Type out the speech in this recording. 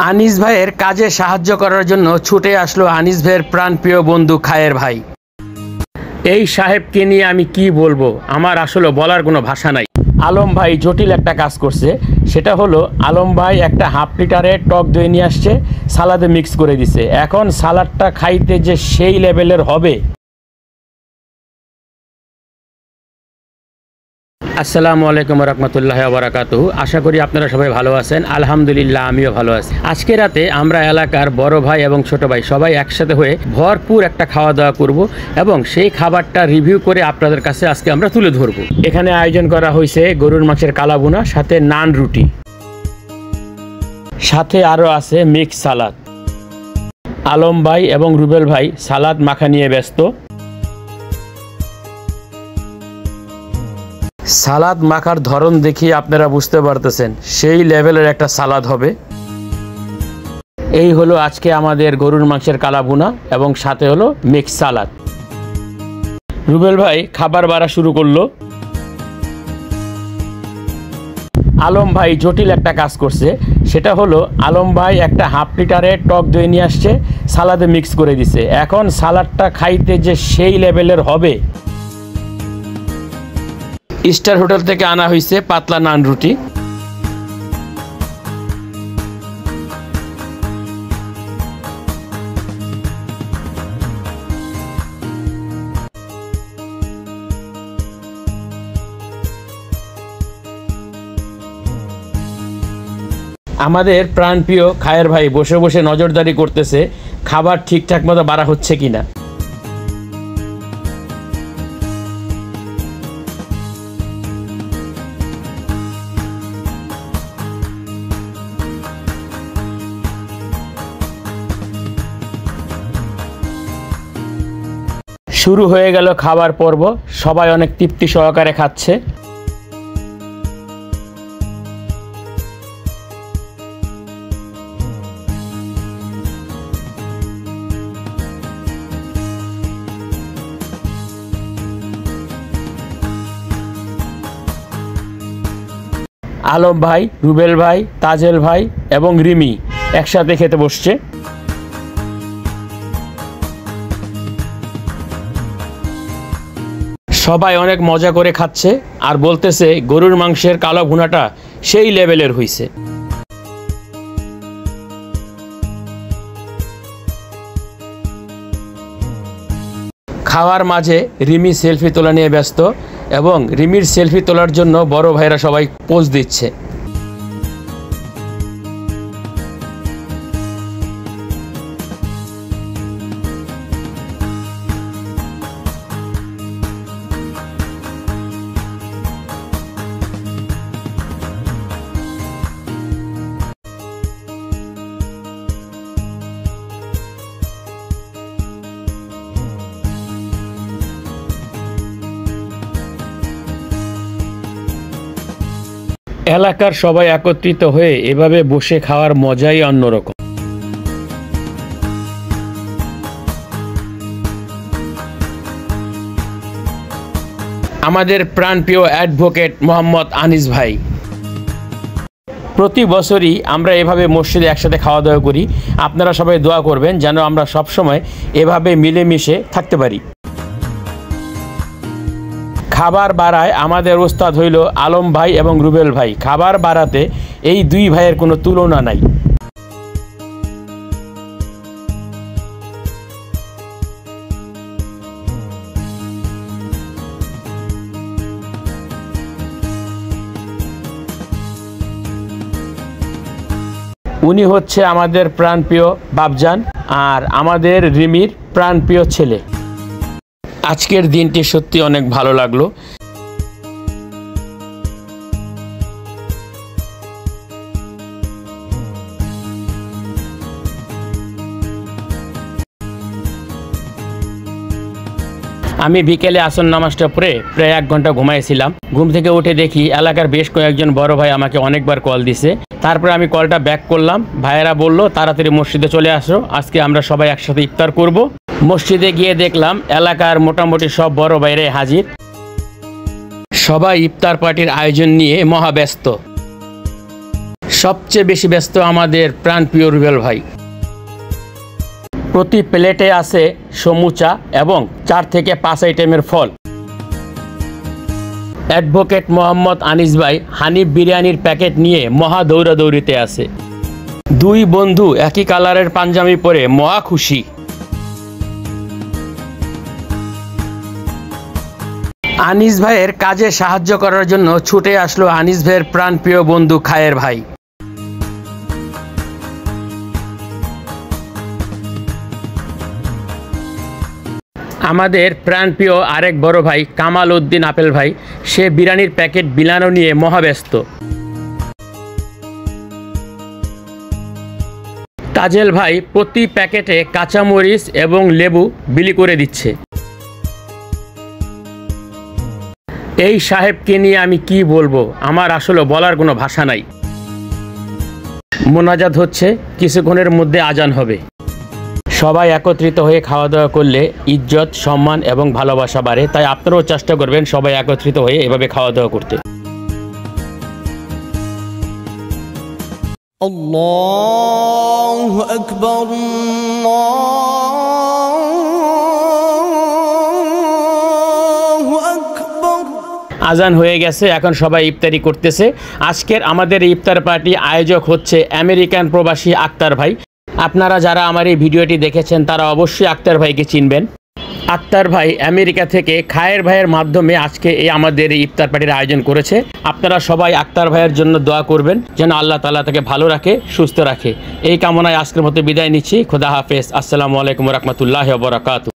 আনিস ভাইয়ের কাজে সাহায্য করার জন্য ছুটে আসলো আনিস ভাইয়ের প্রাণপ্রিয় বন্ধু খায়ের ভাই। এই সাহেবকে নিয়ে আমি কি বলবো, আমার আসলে বলার কোনো ভাষা নাই। আলম ভাই জটিল একটা কাজ করছে, সেটা হলো আলম ভাই একটা হাফ লিটারের টক দই নিয়ে আসছে, সালাদে মিক্স করে দিছে। এখন সালাদটা খাইতে যে সেই লেভেলের হবে। আসসালামু আলাইকুম রহমতুল্লাহ বারাকাতুহু। আশা করি আপনারা সবাই ভালো আছেন। আলহামদুলিল্লাহ আমিও ভালো আছি। আজকে রাতে আমরা এলাকার বড় ভাই এবং ছোট ভাই সবাই একসাথে হয়ে ভরপুর একটা খাওয়া দাওয়া করব এবং সেই খাবারটা রিভিউ করে আপনাদের কাছে আজকে আমরা তুলে ধরব। এখানে আয়োজন করা হয়েছে গরুর মাংসের কালাভুনা, সাথে নান রুটি, সাথে আরও আছে মিক্স সালাদ। আলম ভাই এবং রুবেল ভাই সালাদ মাখা নিয়ে ব্যস্ত। সালাদ মাখার ধরন দেখিয়ে আপনারা বুঝতে পারতেছেন সেই লেভেলের একটা সালাদ হবে। এই হলো আজকে আমাদের গরুর মাংসের কালাভুনা এবং সাথে হলো মিক্স সালাদ। রুবেল ভাই খাবার বাড়া শুরু করলো। আলম ভাই জটিল একটা কাজ করছে, সেটা হলো আলম ভাই একটা হাফ লিটারের টক দই নিয়ে আসছে, সালাদে মিক্স করে দিছে। এখন সালাদটা খাইতে যে সেই লেভেলের হবে। স্টার হোটেল থেকে আনা হয়েছে পাতলা নান রুটি। আমাদের প্রাণপ্রিয় খায়ের ভাই বসে বসে নজরদারি করতেছে খাবার ঠিকঠাক মতো বাড়া হচ্ছে কিনা। শুরু হয়ে গেল খাবার পর্ব, সবাই অনেক তৃপ্তি সহকারে খাচ্ছে। আলম ভাই, রুবেল ভাই, তাজেল ভাই এবং রিমি একসাথে খেতে বসছে। সবাই অনেক মজা করে খাচ্ছে আর বলতেছে গরুর মাংসের কালো ভুনাটা সেই লেভেলের হইছে। খাওয়ার মাঝে রিমি সেলফি তোলা নিয়ে ব্যস্ত এবং রিমির সেলফি তোলার জন্য বড় ভাইরা সবাই পোজ দিচ্ছে। এলাকার সবাই একত্রিত হয়ে এভাবে বসে খাওয়ার মজাই অন্যরকম। আমাদের প্রাণপ্রিয় অ্যাডভোকেট মোহাম্মদ আনিস ভাই, প্রতি বছরই আমরা এভাবে মসজিদে একসাথে খাওয়া দাওয়া করি। আপনারা সবাই দোয়া করবেন যেন আমরা সবসময় এভাবে মিলেমিশে থাকতে পারি। খাবার বাড়ায় আমাদের ওস্তাদ হইল আলম ভাই এবং রুবেল ভাই। খাবার বাড়াতে এই দুই ভাইয়ের কোনো তুলনা নাই। উনি হচ্ছে আমাদের প্রাণপ্রিয় বাবজান আর আমাদের রিমির প্রাণপ্রিয় ছেলে। আজকের দিনটি সত্যি অনেক ভালো লাগলো। আমি বিকেলে আসর নামাজটা পড়ে প্রায় 1 ঘন্টা ঘুমাইছিলাম। ঘুম থেকে উঠে দেখি এলাকার বেশ কয়েকজন বড় ভাই আমাকে অনেকবার কল দিছে। তারপরে আমি কলটা ব্যাক করলাম। ভাইয়েরা বলল তাড়াতাড়ি মসজিদে চলে আসো, আজকে আমরা সবাই একসাথে ইফতার করব। মসজিদে গিয়ে দেখলাম এলাকার মোটামুটি সব বড় ভাইরাই হাজির। সবাই ইফতার পার্টির আয়োজন নিয়ে মহাব্যস্ত। সবচেয়ে বেশি ব্যস্ত আমাদের প্রাণপ্রিয় রুবেল ভাই। প্রতি প্লেটে আছে সমুচা এবং 4 থেকে 5 আইটেমের ফল। অ্যাডভোকেট মোহাম্মদ আনিস ভাই হানিফ বিরিয়ানির প্যাকেট নিয়ে মহা দৌড়াদৌড়িতে আছে। 2 বন্ধু একই কালারের পাঞ্জাবি পরে মহা খুশি। আনিস ভাইয়ের কাজে সাহায্য করার জন্য ছুটে আসলো আনিস ভাইয়ের প্রাণপ্রিয় বন্ধু খায়ের ভাই। আমাদের প্রাণপ্রিয় আরেক বড় ভাই কামাল উদ্দিন আপেল ভাই, সে বিরিয়ানির প্যাকেট বিলানো নিয়ে মহাব্যস্ত। তাজেল ভাই প্রতি প্যাকেটে কাঁচামরিচ এবং লেবু বিলি করে দিচ্ছে। এই সাহেবকে নিয়ে আমি কি বলবো, আমার আসলে বলার কোনো ভাষা নাই। মোনাজাত হচ্ছে, কিছুক্ষণের মধ্যে আজান হবে। সবাই একত্রিত হয়ে খাওয়া দাওয়া করলে ইজ্জত, সম্মান এবং ভালোবাসা বাড়ে। তাই আপনারাও চেষ্টা করবেন সবাই একত্রিত হয়ে এভাবে খাওয়া দাওয়া করতে। আল্লাহু আকবার, আল্লাহু আকবার। আজান হয়ে গেছে, এখন সবাই ইফতারি করতেছে। আজকের আমাদের ইফতার পার্টি আয়োজক হচ্ছে আমেরিকান প্রবাসী আক্তার ভাই। আপনারা যারা আমার এই ভিডিওটি দেখেছেন তারা অবশ্যই আক্তার ভাইকে চিনবেন। আক্তার ভাই আমেরিকা থেকে খায়ের ভাইয়ের মাধ্যমে আজকে আমাদের এই ইফতার পার্টির আয়োজন করেছে। আপনারা সবাই আক্তার ভাইয়ের জন্য দোয়া করবেন যেন আল্লাহ তাআলা তাকে ভালো রাখে, সুস্থ রাখে। এই কামনায় আজকের মতো বিদায় নিচ্ছি। খোদা হাফেজ। আসসালামু আলাইকুম ওয়া রাহমাতুল্লাহি ওয়া বারাকাতুহু।